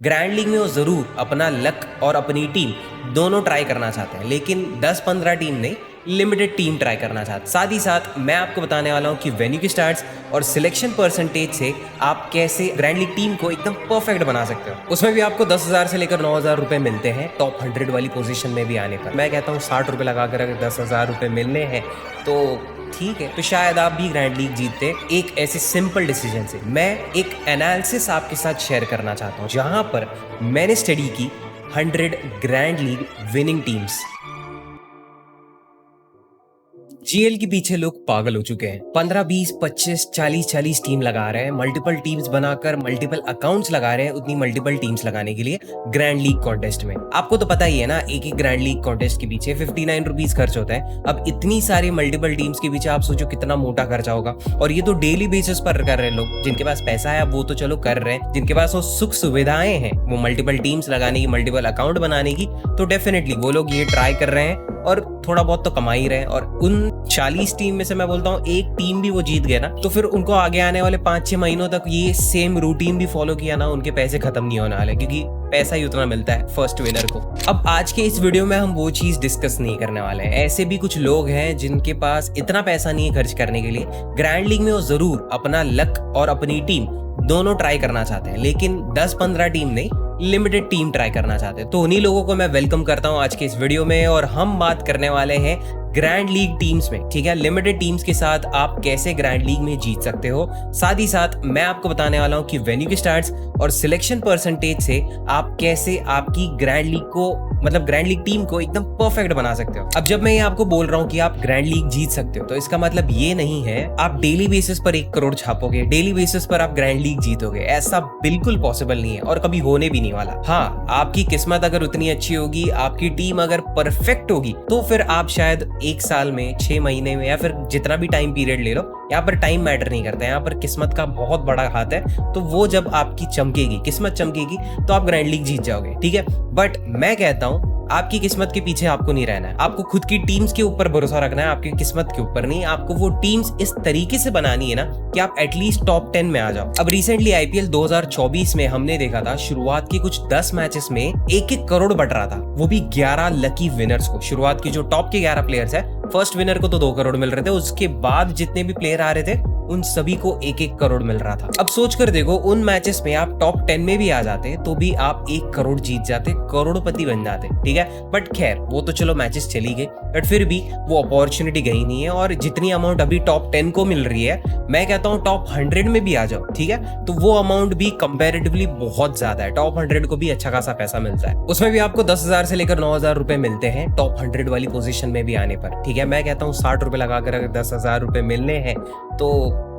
Grand league में वो ज़रूर अपना लक और अपनी टीम दोनों ट्राई करना चाहते हैं, लेकिन 10-15 टीम नहीं, लिमिटेड टीम ट्राई करना चाहते हैं। साथ ही साथ मैं आपको बताने वाला हूं कि वेन्यू की स्टार्ट्स और सिलेक्शन परसेंटेज से आप कैसे ग्रैंड लीग टीम को एकदम परफेक्ट बना सकते हो। उसमें भी आपको 10,000 से लेकर 9,000 रुपए मिलते हैं टॉप 100 वाली पोजीशन में भी आने पर। मैं कहता हूँ 60 रुपए लगाकर अगर 10,000 रुपए मिलने हैं तो ठीक है, तो शायद आप भी ग्रैंड लीग जीतते एक ऐसे सिंपल डिसीजन से। मैं एक एनालिसिस आपके साथ शेयर करना चाहता हूँ जहां पर मैंने स्टडी की 100 grand league winning teams. GL के पीछे लोग पागल हो चुके हैं। 15, 20, 25, 40 टीम लगा रहे हैं, मल्टीपल टीम्स बनाकर मल्टीपल अकाउंट्स लगा रहे हैं उतनी मल्टीपल टीम्स लगाने के लिए ग्रैंड लीग कॉन्टेस्ट में। आपको तो पता ही है ना, एक ग्रैंड लीग कॉन्टेस्ट के पीछे 59 रुपीज खर्च होता है। अब इतनी सारी मल्टीपल टीम्स के पीछे आप सोचो कितना मोटा खर्चा होगा। और ये तो डेली बेसिस पर कर रहे हैं लोग। जिनके पास पैसा है वो तो चलो कर रहे हैं, जिनके पास वो सुख सुविधाएं हैं वो मल्टीपल टीम्स लगाने की, मल्टीपल अकाउंट बनाने की, तो डेफिनेटली वो लोग ये ट्राई कर रहे हैं और थोड़ा बहुत तो कमा ही रहे हैं। और उन 40 टीम में से मैं बोलता हूँ एक टीम भी वो जीत गए ना, तो फिर उनको आगे आने वाले 5-6 महीनों तक ये सेम रूटीन भी फॉलो किया ना, उनके पैसे खत्म नहीं होने वाले, क्योंकि पैसा ही उतना मिलता है फर्स्ट विनर को। अब आज के इस वीडियो में हम वो चीज डिस्कस नहीं करने वाले हैं। ऐसे भी कुछ लोग हैं जिनके पास इतना पैसा नहीं है खर्च करने के लिए। ग्रैंड लीग में वो जरूर अपना लक और अपनी टीम दोनों ट्राई करना चाहते हैं, लेकिन 10-15 टीम नहीं, लिमिटेड टीम ट्राई करना चाहते हैं। तो उन्हीं लोगों को मैं वेलकम करता हूं आज के इस वीडियो में, और हम बात करने वाले हैं ग्रैंड लीग टीम्स में। ठीक है, लिमिटेड टीम्स के साथ आप कैसे ग्रैंड लीग में जीत सकते हो। साथ ही साथ मैं आपको बताने वाला हूं कि वेन्यू की स्टार्ट्स और सिलेक्शन परसेंटेज से आप कैसे आपकी ग्रैंड लीग को, मतलब ग्रैंड लीग टीम को एकदम परफेक्ट बना सकते हो। अब जब मैं ये आपको बोल रहा हूँ कि आप ग्रैंड लीग जीत सकते हो, तो इसका मतलब ये नहीं है आप डेली बेसिस पर 1 करोड़ छापोगे, डेली बेसिस पर आप ग्रैंड लीग जीतोगे। ऐसा बिल्कुल पॉसिबल नहीं है और कभी होने भी नहीं वाला। हाँ, आपकी किस्मत अगर उतनी अच्छी होगी, आपकी टीम अगर परफेक्ट होगी, तो फिर आप शायद 1 साल में, 6 महीने में, या फिर जितना भी टाइम पीरियड ले लो, यहाँ पर टाइम मैटर नहीं करता है। यहाँ पर किस्मत का बहुत बड़ा हाथ है। तो वो जब आपकी चमकेगी, किस्मत चमकेगी, तो आप ग्रैंड लीग जीत जाओगे। ठीक है, बट मैं कहता हूँ आपकी किस्मत के पीछे आपको नहीं रहना है। आपको खुद की टीम्स के ऊपर भरोसा रखना है, आपकी किस्मत के ऊपर नहीं। आपको वो टीम्स इस तरीके से बनानी है ना कि आप एटलीस्ट टॉप 10 में आ जाओ। अब रिसेंटली आईपीएल 2024 में हमने देखा था, शुरुआत के कुछ 10 मैचेस में 1-1 करोड़ बट रहा था, वो भी 11 लकी विनर्स को। शुरुआत की जो टॉप के 11 प्लेयर्स है, फर्स्ट विनर को तो 2 करोड़ मिल रहे थे, उसके बाद जितने भी प्लेयर आ रहे थे उन सभी को 1-1 करोड़ मिल रहा था। अब सोच कर देखो, उन मैचेस में आप टॉप 10 में भी आ जाते तो भी आप 1 करोड़ जीत जाते, करोड़पति बन जाते। ठीक है, बट खैर वो तो चलो मैचेस चली गई, बट फिर भी वो अपॉर्चुनिटी गई नहीं है। और जितनी अमाउंट अभी टॉप 10 को मिल रही है, मैं कहता हूँ टॉप 100 में भी आ जाओ। ठीक है, तो वो अमाउंट भी कंपैरेटिवली बहुत ज्यादा है। टॉप 100 को भी अच्छा खासा पैसा मिलता है। उसमें भी आपको 10,000 से लेकर 9,000 रुपए मिलते हैं टॉप 100 वाली पोजीशन में भी आने पर। ठीक है, मैं कहता हूँ 60 रुपए लगाकर अगर 10,000 रुपए मिलने हैं तो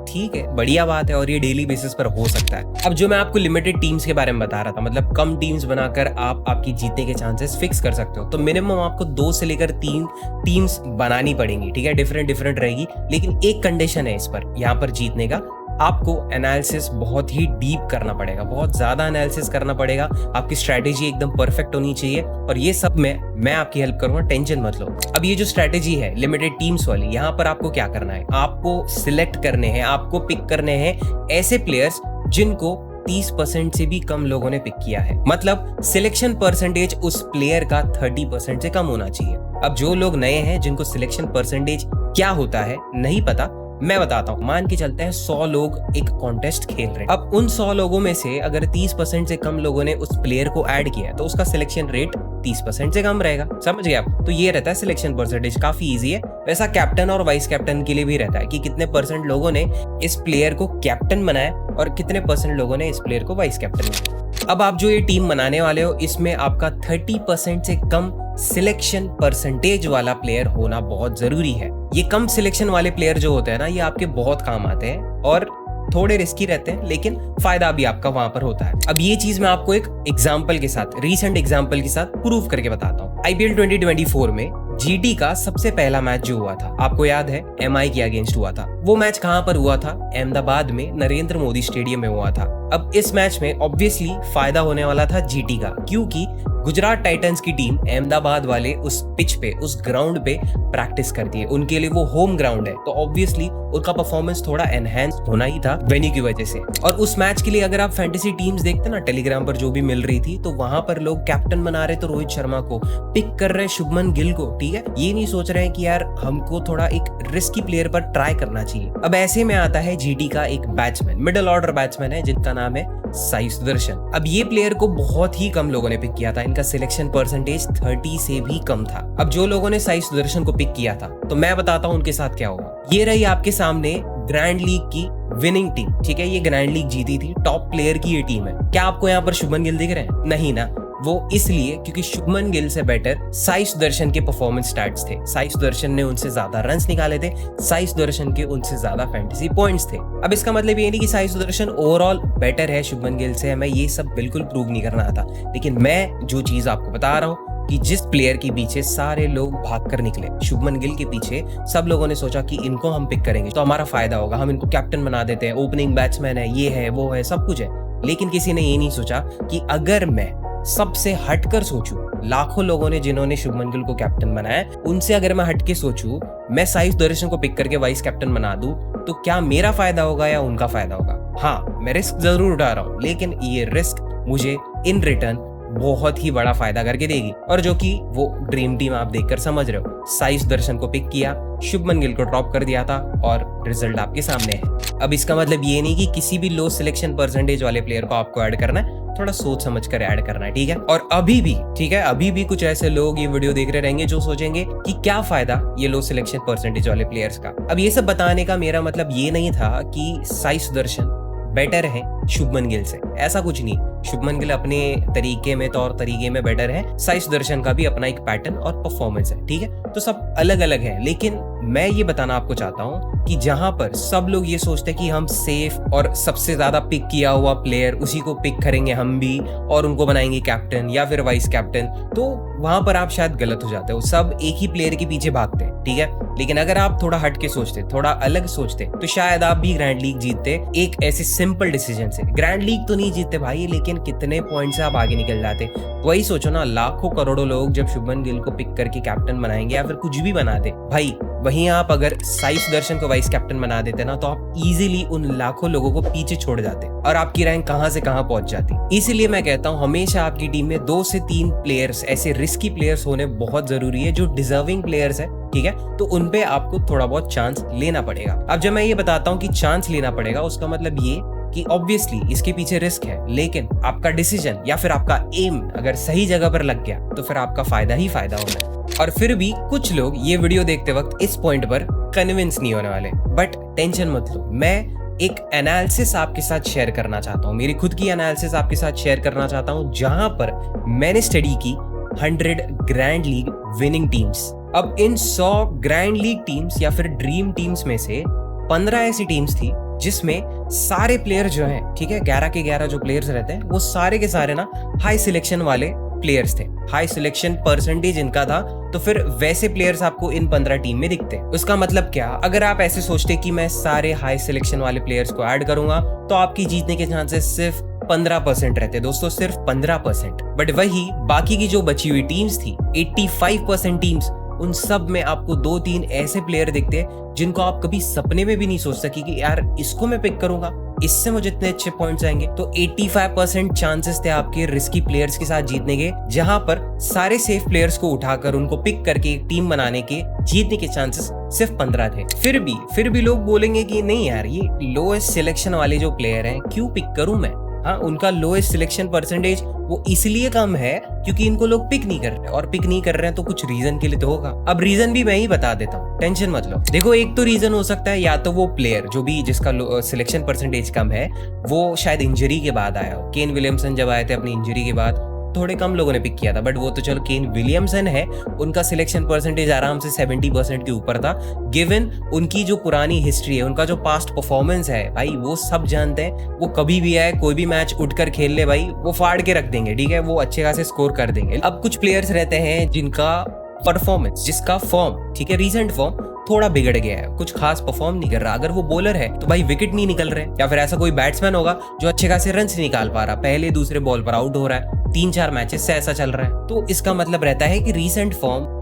ठीक है, बढ़िया बात है, और ये डेली बेसिस पर हो सकता है। अब जो मैं आपको लिमिटेड टीम्स के बारे में बता रहा था, मतलब कम टीम्स बनाकर आप आपकी जीतने के चांसेस फिक्स कर सकते हो, तो मिनिमम आपको 2 से लेकर 3 टीम्स बनानी पड़ेंगी। ठीक है, डिफरेंट रहेगी, लेकिन एक कंडीशन है इस पर, यहाँ पर जीतने का आपको एनालिसिस बहुत ही डीप करना पड़ेगा, बहुत ज्यादा एनालिसिस करना पड़ेगा। आपकी स्ट्रैटेजी एकदम परफेक्ट होनी चाहिए, और ये सब में मैं आपकी हेल्प करूंगा, टेंशन मत लो। अब ये जो स्ट्रैटेजी है लिमिटेड टीम्स वाली, यहाँ पर आपको क्या करना है, आपको सिलेक्ट करने हैं, आपको पिक करने हैं ऐसे प्लेयर्स जिनको 30% से भी कम लोगों ने पिक किया है। मतलब सिलेक्शन परसेंटेज उस प्लेयर का 30% से कम होना चाहिए। अब जो लोग नए हैं, जिनको सिलेक्शन परसेंटेज क्या होता है नहीं पता, मैं बताता हूँ। मान के चलते हैं 100 लोग एक कॉन्टेस्ट खेल रहे हैं। अब उन 100 लोगों में से अगर 30% से कम लोगों ने उस प्लेयर को ऐड किया है, तो उसका सिलेक्शन रेट 30% से कम रहेगा। समझ गए आप? तो ये रहता है सिलेक्शन परसेंटेज, काफी इजी है। वैसा कैप्टन और वाइस कैप्टन के लिए भी रहता है कि कितने परसेंट लोगों ने इस प्लेयर को कैप्टन बनाया और कितने परसेंट लोगों ने इस प्लेयर को वाइस कैप्टन बनाया। अब आप जो ये टीम बनाने वाले हो, इसमें आपका 30% से कम सिलेक्शन परसेंटेज वाला प्लेयर होना बहुत जरूरी है। ये कम सिलेक्शन वाले प्लेयर जो होते हैं ना, ये आपके बहुत काम आते हैं और थोड़े रिस्की रहते हैं, लेकिन फायदा भी आपका वहां पर होता है। अब ये चीज मैं आपको एक एग्जांपल के साथ, रीसेंट एग्जांपल के साथ प्रूव करके बताता हूँ। आईपीएल 2024 में जीटी का सबसे पहला मैच जो हुआ था, आपको याद है, एमआई के अगेंस्ट हुआ था। वो मैच कहां पर हुआ था? अहमदाबाद में नरेंद्र मोदी स्टेडियम में हुआ था। अब इस मैच में ऑब्वियसली फायदा होने वाला था जीटी का, क्योंकि गुजरात टाइटंस की टीम अहमदाबाद वाले उस पिच पे, उस ग्राउंड पे प्रैक्टिस करती है। उनके लिए वो होम ग्राउंड है, तो ऑब्वियसली उनका परफॉर्मेंस थोड़ा एनहांस होना ही था वेन्यू की वजह से। और उस मैच के लिए अगर आप फैंटेसी टीम्स देखते ना टेलीग्राम पर जो भी मिल रही थी, तो वहां पर लोग कैप्टन बना रहे तो रोहित शर्मा को, पिक कर रहे शुभमन गिल को, ठीक है। ये नहीं सोच रहे हैं कि यार हमको थोड़ा एक रिस्की प्लेयर पर ट्राई करना चाहिए। अब ऐसे में आता है जीटी का एक बैट्समैन, मिडिल ऑर्डर बैट्समैन है, जिनका नाम है साई सुदर्शन। अब ये प्लेयर को बहुत ही कम लोगों ने पिक किया था, इनका सिलेक्शन परसेंटेज 30 से भी कम था। अब जो लोगों ने साई सुदर्शन को पिक किया था, तो मैं बताता हूं उनके साथ क्या हुआ। ये रही आपके सामने ग्रैंड लीग की विनिंग टीम, ठीक है। ये ग्रैंड लीग जीती थी, टॉप प्लेयर की ये टीम है। क्या आपको यहाँ पर शुभमन गिल दिख रहे हैं? नहीं ना। वो इसलिए क्योंकि शुभमन गिल से बेटर साई सुदर्शन के परफॉर्मेंस स्टैट्स थे। साई सुदर्शन ने उनसे ज्यादा रन्स निकाले थे, साई सुदर्शन के उनसे ज्यादा फैंटेसी पॉइंट्स थे। अब इसका मतलब ये नहीं कि साई सुदर्शन ओवरऑल बेटर है शुभमन गिल से, मैं ये सब बिल्कुल प्रूव नहीं करना था। लेकिन मैं जो चीज आपको बता रहा हूँ कि जिस प्लेयर के पीछे सारे लोग भागकर निकले, शुभमन गिल के पीछे सब लोगों ने सोचा कि इनको हम पिक करेंगे तो हमारा फायदा होगा, हम इनको कैप्टन बना देते हैं, ओपनिंग बैट्समैन है, ये है, वो है, सब कुछ है। लेकिन किसी ने ये नहीं सोचा कि अगर मैं सबसे हटकर सोचूं, लाखों लोगों ने जिन्होंने शुभमन गिल को कैप्टन बनाया, उनसे अगर मैं हटके सोचूं, मैं साई सुदर्शन को पिक करके वाइस कैप्टन बना दूं, तो क्या मेरा फायदा होगा या उनका फायदा होगा? हाँ, मैं रिस्क जरूर उठा रहा हूं, लेकिन ये रिस्क मुझे इन रिटर्न बहुत ही बड़ा फायदा करके देगी। और जो कि वो ड्रीम टीम आप देखकर समझ रहे हो। साई सुदर्शन को पिक किया, शुभमन गिल को ड्रॉप कर दिया था और रिजल्ट आपके सामने है। अब इसका मतलब ये नहीं कि किसी भी लो सिलेक्शन परसेंटेज वाले प्लेयर को आपको ऐड करना है, थोड़ा सोच समझ कर ऐड करना है, ठीक है। और अभी भी, ठीक है, अभी भी कुछ ऐसे लोग ये वीडियो देख रहे रहेंगे जो सोचेंगे कि क्या फायदा ये लो सिलेक्शन परसेंटेज वाले प्लेयर्स का। अब ये सब बताने का मेरा मतलब ये नहीं था कि साई सुदर्शन बेटर है शुभमन गिल से, ऐसा कुछ नहीं। शुभमन गिल अपने तरीके में, तौर तरीके में बेटर है, साई सुदर्शन का भी अपना एक पैटर्न और परफॉर्मेंस है, ठीक है। तो सब अलग अलग है। लेकिन मैं ये बताना आपको चाहता हूँ कि जहां पर सब लोग ये सोचते हैं कि हम सेफ और सबसे ज्यादा पिक किया हुआ प्लेयर उसी को पिक करेंगे हम भी और उनको बनाएंगे कैप्टन या फिर वाइस कैप्टन, तो वहां पर आप शायद गलत हो जाते हो। सब एक ही प्लेयर के पीछे भागते हैं, ठीक है। लेकिन अगर आप थोड़ा हट के सोचते, थोड़ा अलग सोचते, तो शायद आप भी ग्रैंड लीग जीतते एक ऐसे सिंपल डिसीजन से। ग्रैंड लीग तो नहीं जीतते भाई, लेकिन कितने पॉइंट से आप आगे निकल जाते। वही सोचो ना, लाखों करोड़ों लोग जब शुभमन गिल को पिक करके कैप्टन बनाएंगे या फिर कुछ भी बनाते भाई, वहीं आप अगर साई सुदर्शन को वाइस कैप्टन बना देते ना, तो आप इजीली उन लाखों लोगों को पीछे छोड़ जाते और आपकी रैंक कहां से कहां पहुंच जाती। इसीलिए मैं कहता हूं हमेशा आपकी टीम में 2 से 3 प्लेयर्स, ऐसे रिस्की प्लेयर्स होने बहुत जरूरी है, जो डिजर्विंग प्लेयर्स है, ठीक है। तो उनपे आपको थोड़ा बहुत चांस लेना पड़ेगा। अब जब मैं ये बताता हूँ कि चांस लेना पड़ेगा, उसका मतलब ये कि ऑब्वियसली इसके पीछे रिस्क है, लेकिन आपका डिसीजन या फिर आपका एम अगर सही जगह पर लग गया, तो फिर आपका फायदा ही फायदा होना है। और फिर भी कुछ लोग ये वीडियो देखते वक्त इस पॉइंट पर कन्विंस नहीं होने वाले, बट टेंशन मत लो, मैं एक एनालिसिस आपके साथ शेयर करना चाहता हूँ, मेरी खुद की एनालिसिस आपके साथ शेयर करना चाहता हूँ, जहां पर मैंने स्टडी की 100 ग्रैंड लीग विनिंग टीम्स। अब इन 100 ग्रैंड लीग टीम्स या फिर ड्रीम टीम्स में से 15 ऐसी टीम्स थी जिसमें सारे प्लेयर जो हैं, ठीक है, 11 के 11 जो प्लेयर्स रहते हैं, वो सारे के सारे ना हाई सिलेक्शन वाले प्लेयर्स थे, हाई सिलेक्शन परसेंटेज इनका था। तो फिर वैसे प्लेयर्स आपको इन 15 टीम में दिखते। उसका मतलब क्या, अगर आप ऐसे सोचते कि मैं सारे हाई सिलेक्शन वाले प्लेयर्स को ऐड करूंगा तो आपकी जीतने के चांसेस सिर्फ 15% रहते दोस्तों, सिर्फ 15%। बट वही बाकी की जो बची हुई टीम्स थी, 85% टीम्स, उन सब में आपको 2-3 ऐसे प्लेयर दिखते हैं जिनको आप कभी सपने में भी नहीं सोच सके कि यार इसको मैं पिक करूंगा, इससे मुझे इतने अच्छे पॉइंट्स आएंगे। तो 85% चांसेस थे आपके रिस्की प्लेयर्स के साथ जीतने के, जहां पर सारे सेफ प्लेयर्स को उठाकर उनको पिक करके एक टीम बनाने के जीतने के चांसेस सिर्फ 15 थे। फिर भी लोग बोलेंगे कि नहीं यार, ये लोएस्ट सिलेक्शन वाले जो प्लेयर हैं क्यों पिक करूं मैं। हाँ, उनका लोएस्ट सिलेक्शन परसेंटेज वो इसलिए कम है क्योंकि इनको लोग पिक नहीं कर रहे, और पिक नहीं कर रहे हैं तो कुछ रीजन के लिए तो होगा। अब रीजन भी मैं ही बता देता हूँ, टेंशन मत लो। देखो, एक तो रीजन हो सकता है या तो वो प्लेयर जो भी जिसका सिलेक्शन परसेंटेज कम है, वो शायद इंजरी के बाद आया हो। केन विलियमसन जब आए थे अपनी इंजरी के बाद, थोड़े कम लोगों ने पिक किया था, बट वो तो चलो केन विलियमसन है, उनका सिलेक्शन परसेंटेज आराम से 70% के ऊपर था, गिवन उनकी जो पुरानी हिस्ट्री है, उनका जो पास्ट परफॉर्मेंस है भाई, वो सब जानते हैं। वो कभी भी आए, कोई भी मैच उठकर खेल ले भाई, वो फाड़ के रख देंगे, ठीक है, वो अच्छे खासे स्कोर कर देंगे। अब कुछ प्लेयर्स रहते हैं जिनका परफॉर्मेंस, जिसका फॉर्म, ठीक है, रीसेंट फॉर्म थोड़ा बिगड़ गया है, कुछ खास परफॉर्म नहीं कर रहा। अगर वो बॉलर है तो भाई विकेट नहीं निकल रहे, या फिर ऐसा कोई बैट्समैन होगा जो अच्छे खासे रन निकाल पा रहा, पहले दूसरे बॉल पर आउट हो रहा है, 3-4 मैचेस से ऐसा चल रहा है, तो इसका मतलब रहता है कि रीसेंट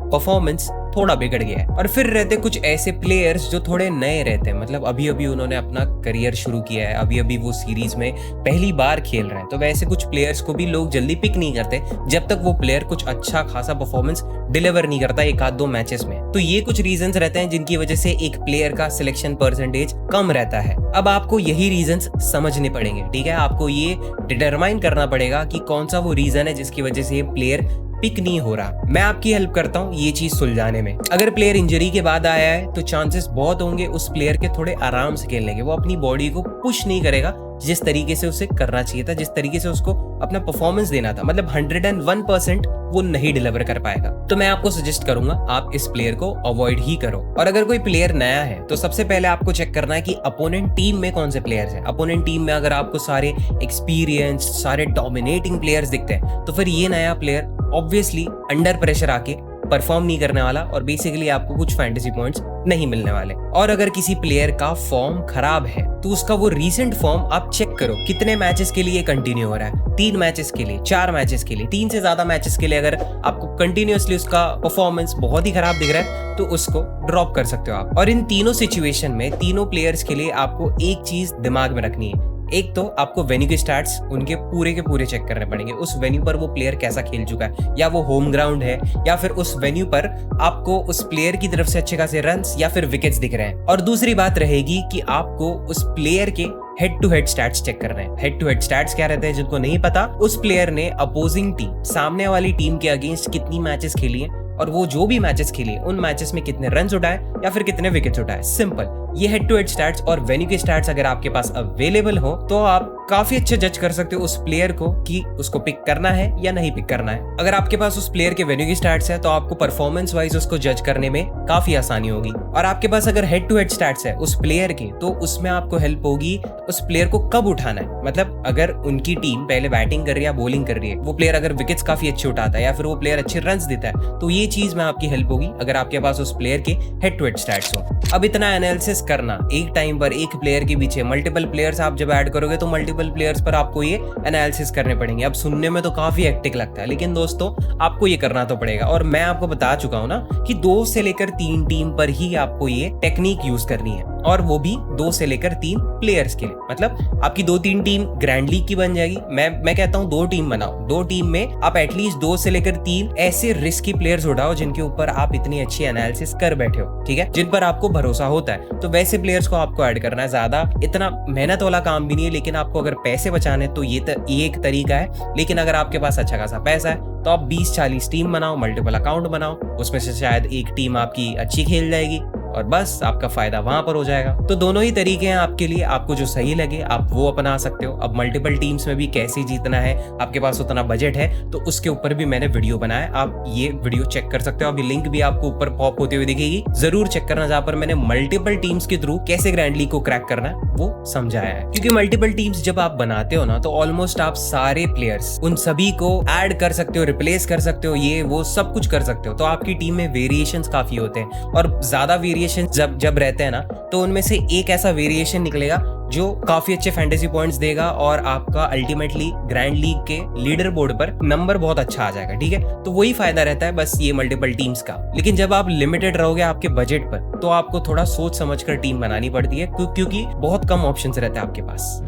परफॉर्मेंस थोड़ा बिगड़ गया है। और फिर रहते कुछ ऐसे प्लेयर्स जो थोड़े नए रहते हैं, मतलब अभी अभी उन्होंने अपना करियर शुरू किया है, अभी अभी वो सीरीज में पहली बार खेल रहे हैं, तो वैसे कुछ प्लेयर्स को भी लोग जल्दी पिक नहीं करते जब तक वो प्लेयर कुछ अच्छा खासा परफॉर्मेंस डिलीवर नहीं करता 1-2 मैचेस में। तो ये कुछ रीजंस रहते हैं जिनकी वजह से एक प्लेयर का सिलेक्शन परसेंटेज कम रहता है। अब आपको यही रीजंस समझने पड़ेंगे, ठीक है। आपको ये डिटरमाइन करना पड़ेगा कि कौन सा वो रीजन है जिसकी वजह से ये प्लेयर पिक नहीं हो रहा। मैं आपकी हेल्प करता हूँ ये चीज सुलझाने में। अगर प्लेयर इंजरी के बाद आया है तो चांसेस बहुत होंगे उस प्लेयर के थोड़े आराम से खेलने के। वो अपनी बॉडी को पुश नहीं करेगा जिस तरीके से उसे करना चाहिए था, जिस तरीके से उसको अपना परफॉर्मेंस देना था, मतलब 101% वो नहीं डिलीवर कर पाएगा। तो मैं आपको सजेस्ट करूंगा आप इस प्लेयर को अवॉइड ही करो। और अगर कोई प्लेयर नया है तो सबसे पहले आपको चेक करना है कि अपोनेंट टीम में कौन से प्लेयर्स हैं। अपोनेंट टीम में अगर आपको सारे एक्सपीरियंस, सारे डोमिनेटिंग प्लेयर्स दिखते हैं तो फिर ये नया प्लेयर ऑब्वियसली अंडर प्रेशर आके परफॉर्म नहीं करने वाला और बेसिकली आपको कुछ फैंटेसी पॉइंट्स नहीं मिलने वाले। और अगर किसी प्लेयर का फॉर्म खराब है तो उसका वो रीसेंट फॉर्म आप चेक करो, कितने मैचेस के लिए कंटिन्यू हो रहा है। 3 मैचेस के लिए, 4 मैचेस के लिए, 3 से ज्यादा मैचेस के लिए अगर आपको कंटिन्यूअसली उसका परफॉर्मेंस बहुत ही खराब दिख रहा है तो उसको ड्रॉप कर सकते हो आप। और इन तीनों सिचुएशन में तीनों प्लेयर्स के लिए आपको एक चीज दिमाग में रखनी है। एक तो आपको वेन्यू के स्टैट्स उनके पूरे के पूरे चेक करने पड़ेंगे। उस वेन्यू पर वो प्लेयर कैसा खेल चुका है, या वो होम ग्राउंड है, या फिर उस वेन्यू पर आपको उस प्लेयर की तरफ से अच्छे खासे रन्स या फिर विकेट्स दिख रहे हैं। और दूसरी बात रहेगी कि आपको उस प्लेयर के head to head stats check करना है। हेड टू हेड स्टैट्स क्या रहते हैं जिनको नहीं पता, उस प्लेयर ने अपोजिंग टीम, सामने वाली टीम के अगेंस्ट कितनी मैचेस खेली है और वो जो भी मैचेस खेली उन मैचेस में कितने रन्स उठाए या फिर कितने विकेट्स उठाए। सिंपल। ये हेड टू हेड स्टैट्स और वेन्यू के स्टैट्स अगर आपके पास अवेलेबल हो तो आप काफी अच्छे जज कर सकते हो उस प्लेयर को कि उसको पिक करना है या नहीं पिक करना है। अगर आपके पास उस प्लेयर के वेन्यू के स्टैट्स है तो आपको परफॉर्मेंस वाइज उसको जज करने में काफी आसानी होगी। और आपके पास अगर हेड टू हेड स्टैट्स है उस प्लेयर के तो उसमें आपको हेल्प होगी उस प्लेयर को कब उठाना है। मतलब अगर उनकी टीम पहले बैटिंग कर रही है या बॉलिंग कर रही है, वो प्लेयर अगर विकेट्स काफी अच्छे उठाता है या फिर वो प्लेयर अच्छे रन्स देता है तो ये चीज में आपकी हेल्प होगी अगर आपके पास उस प्लेयर के हेड टू हेड स्टैट्स हो। अब इतना एनालिसिस करना एक टाइम पर एक प्लेयर के पीछे मल्टीपल प्लेयर्स आप जब ऐड करोगे तो मल्टीपल प्लेयर्स पर आपको ये एनालिसिस करने पड़ेंगे। अब सुनने में तो काफी हेक्टिक लगता है लेकिन दोस्तों आपको ये करना तो पड़ेगा। और मैं आपको बता चुका हूं ना कि 2 से लेकर 3 टीम पर ही आपको ये टेक्निक यूज करनी है, और वो भी 2 से लेकर 3 प्लेयर्स के लिए। मतलब आपकी 2-3 टीम ग्रैंड लीग की बन जाएगी। मैं कहता हूं 2 टीम बनाओ। 2 टीम में आप एटलीस्ट 2 से लेकर 3 ऐसे रिस्की प्लेयर्स उठाओ जिनके ऊपर आप इतनी अच्छी एनालिसिस कर बैठे हो, ठीक है, जिन पर आपको भरोसा होता है। तो वैसे प्लेयर्स को आपको ऐड करना है। ज्यादा इतना मेहनत वाला काम भी नहीं है, लेकिन आपको अगर पैसे बचाने तो ये एक तरीका है। लेकिन अगर आपके पास अच्छा खासा पैसा है तो आप 20-40 टीम बनाओ, मल्टीपल अकाउंट बनाओ, उसमें से शायद एक टीम आपकी अच्छी खेल जाएगी और बस आपका फायदा वहां पर हो जाएगा। तो दोनों ही तरीके हैं आपके लिए, आपको जो सही लगे आप वो अपना सकते हो। अब मल्टीपल टीम्स में भी कैसे जीतना है, आपके पास उतना बजट है तो उसके ऊपर भी मैंने वीडियो बनाया, आप ये वीडियो चेक कर सकते हो। अभी लिंक भी आपको ऊपर पॉप होते हुए दिखेगी, जरूर चेक करना, जहां पर मैंने मल्टीपल टीम्स के थ्रू कैसे ग्रैंड लीग को क्रैक करना है वो समझाया है। क्योंकि मल्टीपल टीम्स जब आप बनाते हो ना तो ऑलमोस्ट आप सारे प्लेयर्स उन सभी को ऐड कर सकते हो, रिप्लेस कर सकते हो, ये वो सब कुछ कर सकते हो। तो आपकी टीम में वेरिएशंस काफी होते हैं, और ज्यादा वेरिएशन जब रहते हैं ना तो उनमें से एक ऐसा वेरिएशन निकलेगा जो काफी अच्छे फैंटेसी पॉइंट्स देगा और आपका अल्टीमेटली ग्रैंड लीग के लीडर बोर्ड पर नंबर बहुत अच्छा आ जाएगा, ठीक है। तो वही फायदा रहता है बस ये मल्टीपल टीम्स का। लेकिन जब आप लिमिटेड रहोगे आपके बजट पर तो आपको थोड़ा सोच समझकर टीम बनानी पड़ती है, क्योंकि बहुत कम ऑप्शंस रहते हैं आपके पास।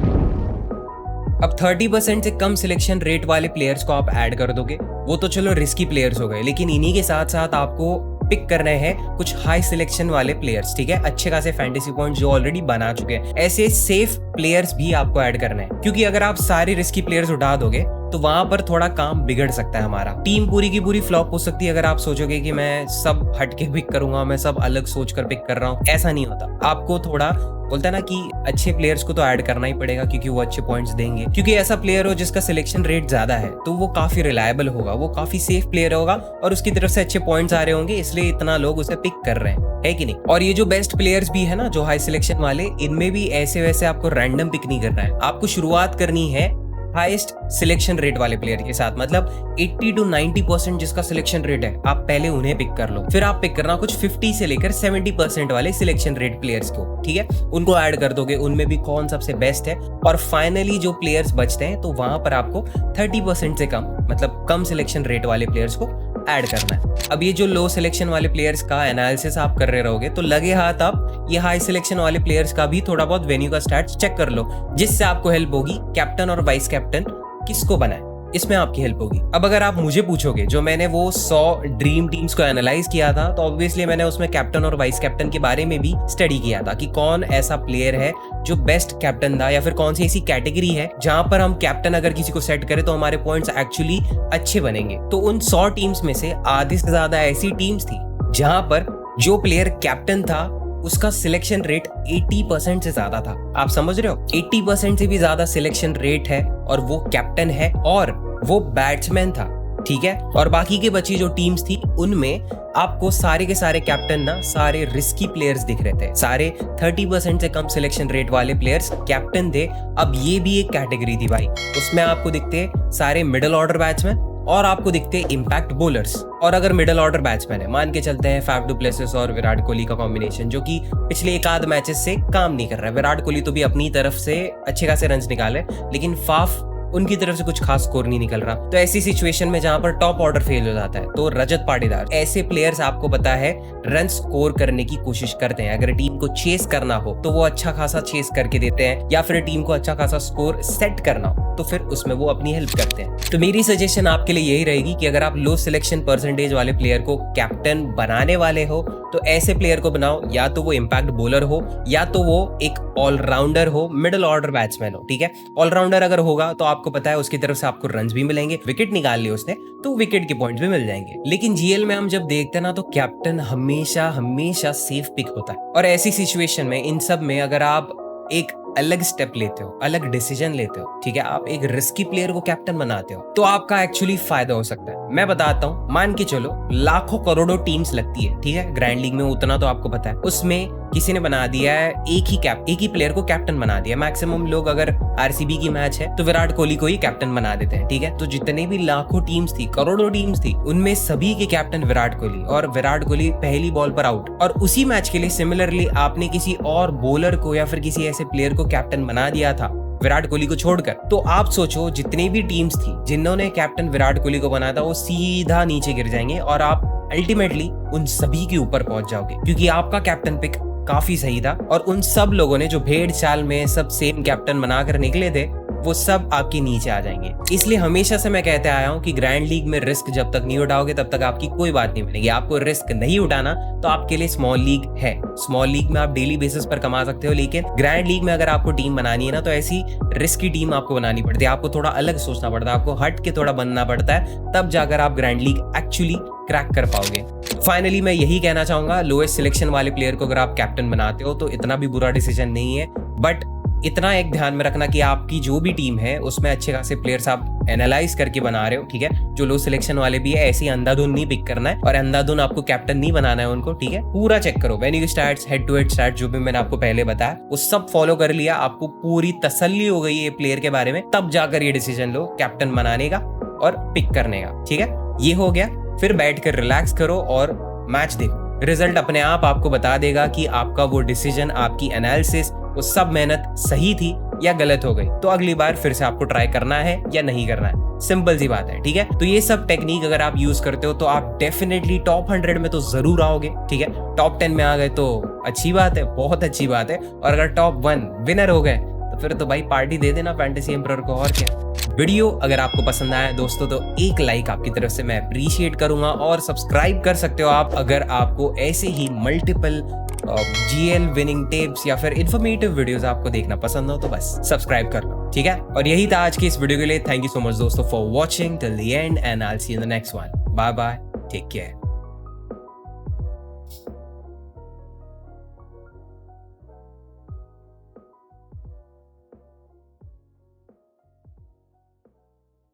अब 30% से कम सिलेक्शन रेट वाले प्लेयर्स को आप ऐड कर दोगे, वो तो चलो रिस्की प्लेयर्स हो गए, लेकिन इन्हीं के साथ साथ आपको पिक करने हैं कुछ हाई सिलेक्शन वाले प्लेयर्स, ठीक है, अच्छे खासे फैंटेसी पॉइंट्स जो ऑलरेडी बना चुके हैं। ऐसे सेफ प्लेयर्स भी आपको ऐड करने हैं, क्योंकि अगर आप सारे रिस्की प्लेयर्स उठा दोगे तो वहां पर थोड़ा काम बिगड़ सकता है हमारा। टीम पूरी की पूरी फ्लॉप हो सकती है अगर आप सोचोगे कि मैं सब हटके पिक करूंगा, मैं सब अलग सोचकर पिक कर रहा हूँ। ऐसा नहीं होता। आपको थोड़ा बोलता है ना कि अच्छे प्लेयर्स को तो ऐड करना ही पड़ेगा क्योंकि वो अच्छे पॉइंट्स देंगे। क्योंकि ऐसा प्लेयर हो जिसका सिलेक्शन रेट ज्यादा है तो वो काफी रिलायबल होगा, वो काफी सेफ प्लेयर होगा और उसकी तरफ से अच्छे पॉइंट्स आ रहे होंगे, इसलिए इतना लोग उसे पिक कर रहे हैं, है कि नहीं। और ये जो बेस्ट प्लेयर्स भी है ना, जो हाई सिलेक्शन वाले, इनमें भी ऐसे वैसे आपको रैंडम पिक नहीं करना है। आपको शुरुआत करनी है हाईएस्ट सिलेक्शन रेट वाले प्लेयर के साथ, मतलब 80 to 90% जिसका सिलेक्शन रेट है, आप पहले उन्हें पिक कर लो। फिर आप पिक करना कुछ 50 से लेकर 70% वाले सिलेक्शन रेट प्लेयर्स को, ठीक है, उनको ऐड कर दोगे, उनमें भी कौन सबसे बेस्ट है। और फाइनली जो प्लेयर्स बचते हैं तो वहां पर आपको 30% से कम, मतलब कम सिलेक्शन रेट वाले प्लेयर्स को ऐड करना है। अब ये जो लो सिलेक्शन वाले प्लेयर्स का एनालिसिस आप कर रहे रहोगे तो लगे हाथ आप ये हाई सिलेक्शन वाले प्लेयर्स का भी थोड़ा बहुत वेन्यू का स्टैट्स चेक कर लो, जिससे आपको हेल्प होगी कैप्टन और वाइस कैप्टन किसको बनाए, इसमें आपकी हेल्प होगी। अब अगर आप मुझे पूछोगे, जो मैंने वो 100 ड्रीम टीम्स को एनालाइज किया था, तो ऑब्वियसली मैंने उसमें कैप्टन और वाइस कैप्टन के बारे में भी स्टडी किया था कि कौन ऐसा प्लेयर है जो बेस्ट कैप्टन था, या फिर कौन सी ऐसी कैटेगरी है जहां पर हम कैप्टन अगर किसी को सेट करें तो हमारे पॉइंट्स एक्चुअली अच्छे बनेंगे। तो उन 100 टीम्स में से आधे से ज्यादा ऐसी टीम्स थी जहां पर जो प्लेयर कैप्टन था उसका सिलेक्शन रेट 80% से ज्यादा था। आप समझ रहे हो, 80% से भी ज्यादा सिलेक्शन रेट है और वो कैप्टन है और वो बैट्समैन था, ठीक है। और बाकी की बची जो टीम्स थी उनमें आपको सारे के सारे कैप्टन ना सारे रिस्की प्लेयर्स दिख रहे थे, सारे 30% से कम सिलेक्शन रेट वाले प्लेयर्स कैप्टन थे। अब ये भी एक कैटेगरी थी भाई, उसमें आपको दिखते सारे मिडिल ऑर्डर बैट्समैन और आपको दिखते इम्पैक्ट बॉलर्स। और अगर मिडिल ऑर्डर बैट्समैन है, मान के चलते हैं फैफ डू प्लेसिस और विराट कोहली का कॉम्बिनेशन, जो कि पिछले एक आध मैचेस से काम नहीं कर रहा है। विराट कोहली तो भी अपनी तरफ से अच्छे खासे रन्स निकाले, लेकिन फाफ उनकी तरफ से कुछ खास स्कोर नहीं निकल रहा। तो ऐसी सिचुएशन में जहां पर टॉप ऑर्डर फेल हो जाता है तो रजत पाटीदार, ऐसे प्लेयर्स आपको पता है रन स्कोर करने की कोशिश करते हैं। अगर टीम को चेस करना हो तो वो अच्छा खासा चेस करके देते हैं, या फिर टीम को अच्छा खासा स्कोर सेट करना हो तो फिर उसमें वो अपनी हेल्प करते हैं। तो मेरी सजेशन आपके लिए यही रहेगी कि अगर आप लो सिलेक्शन परसेंटेज वाले प्लेयर को कैप्टन बनाने वाले हो तो ऐसे प्लेयर को बनाओ, या तो वो इम्पैक्ट बॉलर हो या तो वो एक ऑलराउंडर हो, मिडिल ऑर्डर बैट्समैन हो, ठीक है। ऑलराउंडर अगर होगा तो आपको पता है उसकी तरफ से आपको रन्स भी मिलेंगे, विकेट निकाल लिए उसने तो विकेट के पॉइंट्स भी मिल जाएंगे। लेकिन जीएल में हम जब देखते हैं ना तो कैप्टन हमेशा हमेशा सेफ पिक होता है। और ऐसी सिचुएशन में इन सब में अगर आप एक अलग स्टेप लेते हो, अलग डिसीजन लेते हो, ठीक है, आप एक रिस्की प्लेयर को कैप्टन बनाते हो तो आपका एक्चुअली फायदा हो सकता है। मैं बताता हूँ, मान के चलो लाखों करोड़ों टीम्स लगती है, ठीक है, ग्रैंड लीग में उतना तो आपको पता है, उसमें किसी ने बना दिया है एक ही प्लेयर को कैप्टन बना दिया। मैक्सिमम लोग अगर आरसीबी की मैच है तो विराट कोहली को ही कैप्टन बना देते हैं, ठीक है। तो जितने भी लाखों टीम्स थी, करोड़ों टीम्स थी, उनमें सभी के कैप्टन विराट कोहली, और विराट कोहली पहली बॉल पर आउट। और उसी मैच के लिए सिमिलरली आपने किसी और बॉलर को या फिर किसी ऐसे प्लेयर को कैप्टन बना दिया था विराट कोहली को छोड़कर, तो आप सोचो जितनी भी टीम्स थी जिन्होंने कैप्टन विराट कोहली को बनाया था वो सीधा नीचे गिर जाएंगे और आप अल्टीमेटली उन सभी के ऊपर पहुंच जाओगे, क्योंकि आपका कैप्टन पिक काफी सही था। और उन सब लोगों ने जो भेड़ चाल में सब सेम कैप्टन बनाकर निकले थे वो सब आपके नीचे आ जाएंगे। इसलिए हमेशा से मैं कहते आया हूं कि ग्रैंड लीग में रिस्क जब तक नहीं उठाओगे तब तक आपकी कोई बात नहीं बनेगी। आपको रिस्क नहीं उठाना तो आपके लिए स्मॉल लीग है। स्मॉल लीग में आप डेली बेसिस पर कमा सकते हो, लेकिन ग्रैंड लीग में अगर आपको टीम बनानी है ना तो ऐसी रिस्की टीम आपको बनानी पड़ती है। आपको थोड़ा अलग सोचना पड़ता है, आपको हट के थोड़ा बनना पड़ता है, तब जाकर आप ग्रैंड लीग एक्चुअली क्रैक कर पाओगे। फाइनली मैं यही कहना चाहूंगा, लोएस्ट सिलेक्शन वाले प्लेयर को अगर आप कैप्टन बनाते हो तो इतना भी बुरा डिसीजन नहीं है, बट इतना एक ध्यान में रखना कि आपकी जो भी टीम है उसमें अच्छे खासे प्लेयर्स आप एनालाइज करके बना रहे हो, ठीक है। जो लो सिलेक्शन वाले भी है ऐसे ही अंधाधुन नहीं पिक करना है और अंधाधुन आपको कैप्टन नहीं बनाना है उनको, ठीक है। पूरा चेक करो, venue stats, head to head stats, जो भी मैंने आपको पहले बताया वो सब फॉलो कर लिया, आपको पूरी तसल्ली हो गई है प्लेयर के बारे में, तब जाकर ये डिसीजन लो कैप्टन बनाने का और पिक करने का, ठीक है। ये हो गया, फिर बैठ कर रिलैक्स करो और मैच देखो। रिजल्ट अपने आप आपको बता देगा कि आपका वो डिसीजन, आपकी एनालिसिस, वो सब मेहनत सही थी या गलत हो गई। तो अगली बार फिर से आपको ट्राई करना है या नहीं करना है, सिंपल सी बात है, ठीक है। तो ये सब टेक्निक अगर आप यूज करते हो तो आप डेफिनेटली टॉप 100 में तो जरूर आओगे, ठीक है। टॉप 10 में आ गए तो अच्छी बात है, बहुत अच्छी बात है। और अगर टॉप 1 विनर हो गए तो फिर तो भाई पार्टी दे देना फैंटेसी एम्परर को, और क्या। वीडियो अगर आपको पसंद आया दोस्तों तो एक लाइक आपकी तरफ से मैं अप्रिशिएट करूंगा, और सब्सक्राइब कर सकते हो आप अगर आपको ऐसे ही मल्टीपल जीएल विनिंग टिप्स या फिर इन्फॉर्मेटिव वीडियोस आपको देखना पसंद हो तो बस सब्सक्राइब कर लो, ठीक है। और यही था आज की इस वीडियो के लिए। थैंक यू सो मच दोस्तों for watching till the end, and I will see you in the next one. Bye bye, take care.